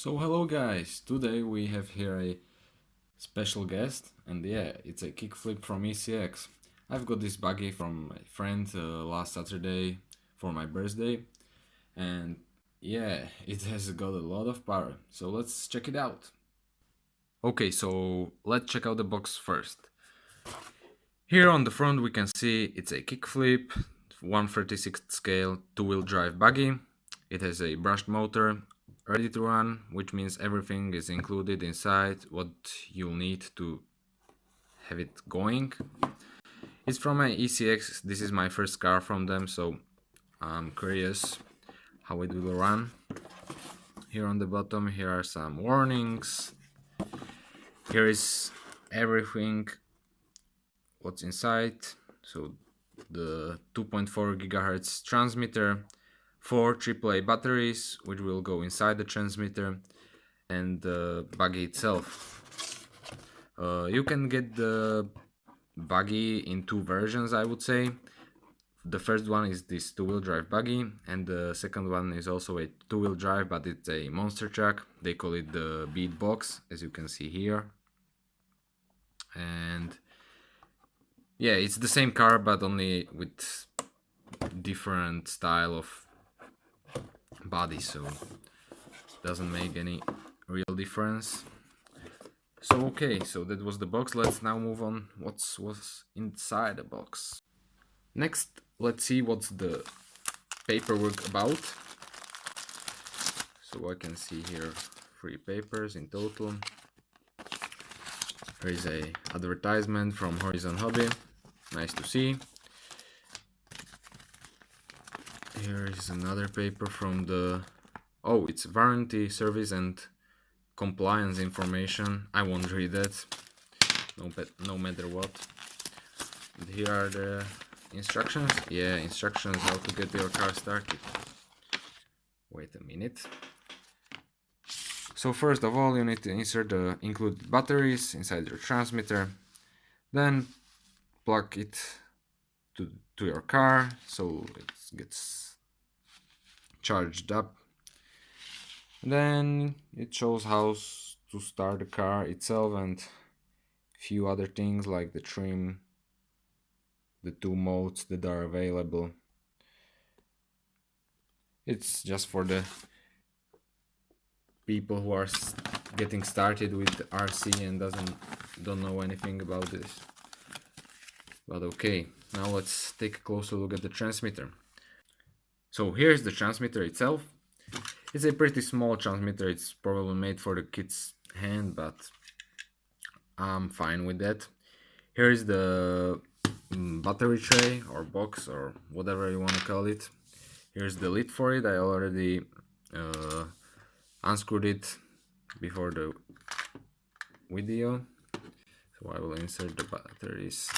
So hello guys, today we have here a special guest, and yeah, it's a kickflip from ECX. I've got this buggy from my friend last Saturday for my birthday, and yeah, it has got a lot of power, so let's check it out. Okay, so let's check out the box first. Here on the front we can see it's a kickflip, 1/36th scale, two-wheel drive buggy. It has a brushed motor, ready to run, which means everything is included inside what you'll need to have it going. It's from an ECX. This is my first car from them, so I'm curious how it will run. Here on the bottom, here are some warnings. Here is everything what's inside. So the 2.4 gigahertz transmitter, 4 AAA batteries which will go inside the transmitter, and the buggy itself. You can get the buggy in two versions, I would say. The first one is this two-wheel drive buggy, and the second one is also a two-wheel drive, but it's a monster truck. They call it the Beat Box, as you can see here. And yeah, it's the same car, but only with different style of body, so doesn't make any real difference. So okay, so that was the box. Let's now move on what's inside the box. Next, let's see what's the paperwork about. So I can see here 3 papers in total. There is a advertisement from Horizon Hobby, nice to see. Here is another paper from the, oh, it's warranty, service and compliance information. I won't read that, no matter what. And here are the instructions. Yeah, instructions how to get your car started. Wait a minute. So first of all, you need to insert the included batteries inside your transmitter. Then plug it to your car so it gets charged up. Then it shows how to start the car itself and few other things like the trim, the 2 modes that are available. It's just for the people who are getting started with RC and don't know anything about this. But okay, now let's take a closer look at the transmitter. So here's the transmitter itself. It's a pretty small transmitter. It's probably made for the kid's hand, but I'm fine with that. Here is the battery tray or box or whatever you want to call it. Here's the lid for it. I already unscrewed it before the video, so I will insert the batteries.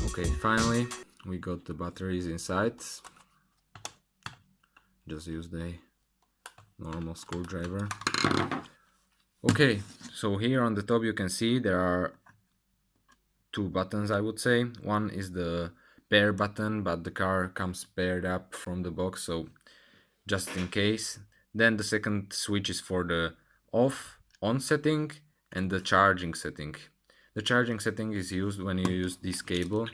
Okay, finally we got the batteries inside. Just use the normal screwdriver. Okay, so here on the top you can see there are 2 buttons, I would say. One is the pair button, but the car comes paired up from the box, so just in case. Then the second switch is for the on setting and the charging setting. The charging setting is used when you use this cable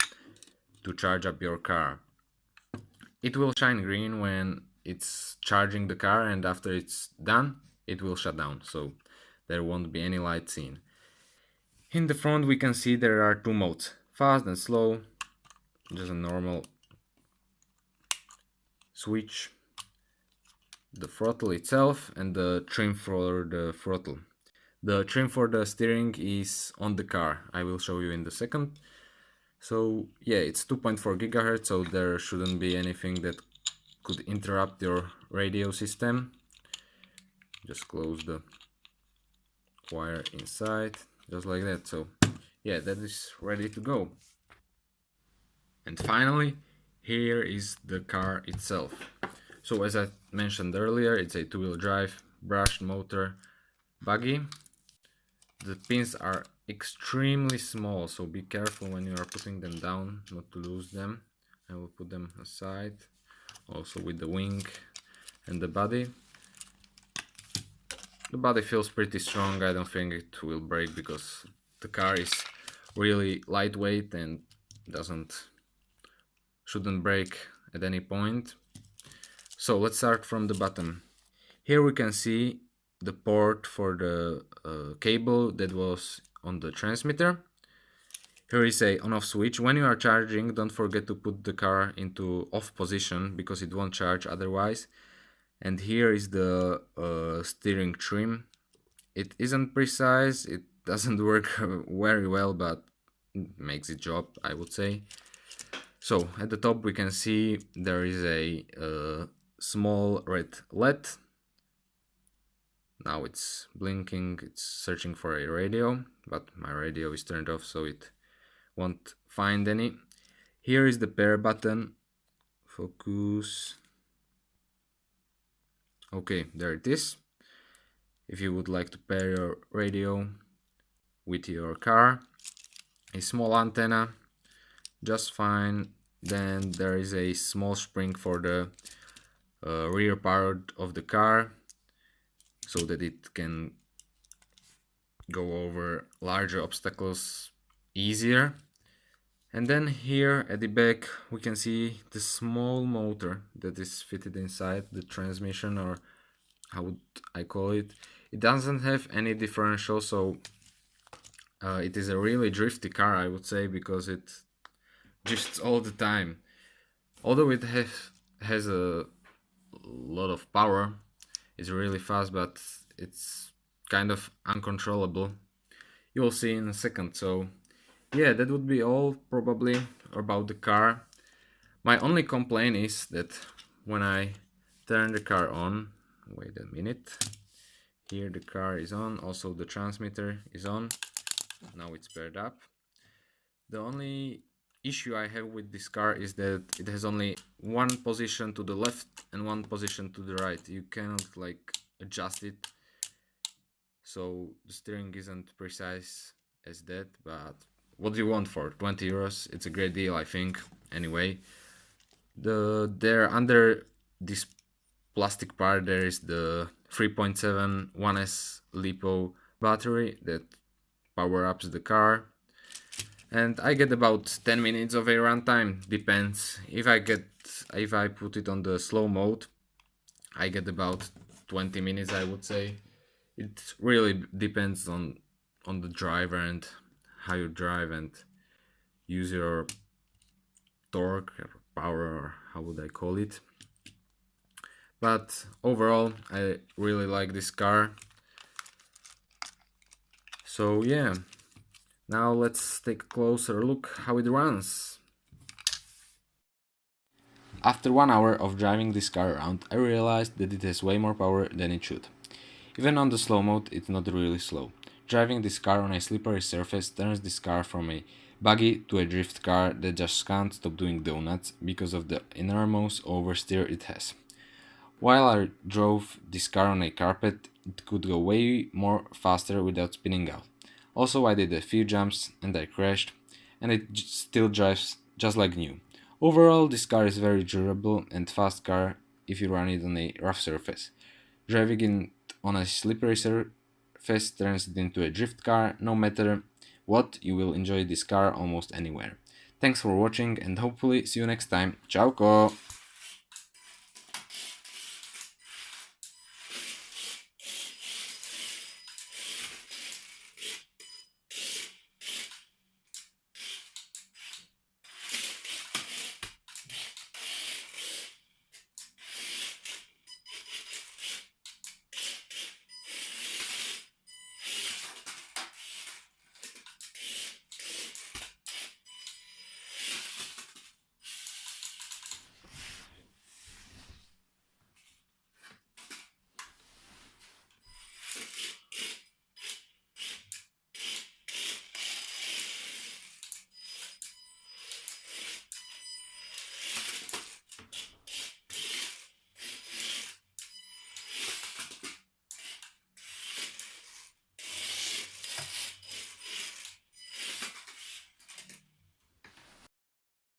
to charge up your car. It will shine green when it's charging the car, and after it's done it will shut down, so there won't be any light seen. In the front we can see there are 2 modes, fast and slow, just a normal switch, the throttle itself, and the trim for the throttle. The trim for the steering is on the car, I will show you in the second. So yeah, it's 2.4 gigahertz, so there shouldn't be anything that could interrupt your radio system. Just close the wire inside, just like that. So yeah, that is ready to go. And finally, here is the car itself. So as I mentioned earlier, it's a two-wheel drive brushed motor buggy. the pins are extremely small, so be careful when you are putting them down not to lose them. I will put them aside, also with the wing and the body. The body feels pretty strong. I don't think it will break because the car is really lightweight and shouldn't break at any point. So let's start from the bottom. Here we can see the port for the cable that was on the transmitter. Here is a on-off switch. When you are charging, don't forget to put the car into off position because it won't charge otherwise. And here is the steering trim. It isn't precise, it doesn't work very well, but it makes its job, I would say. So at the top we can see there is a small red LED. Now it's blinking, it's searching for a radio, but my radio is turned off, so it won't find any. Here is the pair button. Focus. Okay, there it is. If you would like to pair your radio with your car, a small antenna, just fine. Then there is a small spring for the rear part of the car, so that it can go over larger obstacles easier. And then here at the back we can see the small motor that is fitted inside the transmission, or how would I call it. It doesn't have any differential, so it is a really drifty car, I would say, because it drifts all the time. Although it has a lot of power, it's really fast, but it's kind of uncontrollable. You'll see in a second. So yeah, that would be all probably about the car. My only complaint is that when I turn the car on, wait a minute, here the car is on, also the transmitter is on, now it's paired up. The only issue I have with this car is that it has only one position to the left and one position to the right. You cannot like adjust it, so the steering isn't precise as that, but what do you want for 20 euros? It's a great deal, I think. Anyway, there under this plastic part there is the 3.7 1S LiPo battery that power ups the car, and I get about 10 minutes of a runtime. Depends. If I put it on the slow mode, I get about 20 minutes, I would say. It really depends on the driver and how you drive and use your torque or power, or how would I call it. But overall, I really like this car. So yeah, now let's take a closer look how it runs. After 1 hour of driving this car around, I realized that it has way more power than it should. Even on the slow mode, it's not really slow. Driving this car on a slippery surface turns this car from a buggy to a drift car that just can't stop doing donuts because of the enormous oversteer it has. While I drove this car on a carpet, it could go way more faster without spinning out. Also, I did a few jumps and I crashed, and it still drives just like new. Overall, this car is very durable and fast car if you run it on a rough surface. Driving it on a slippery surface turns it into a drift car. No matter what, you will enjoy this car almost anywhere. Thanks for watching and hopefully see you next time. Ciao!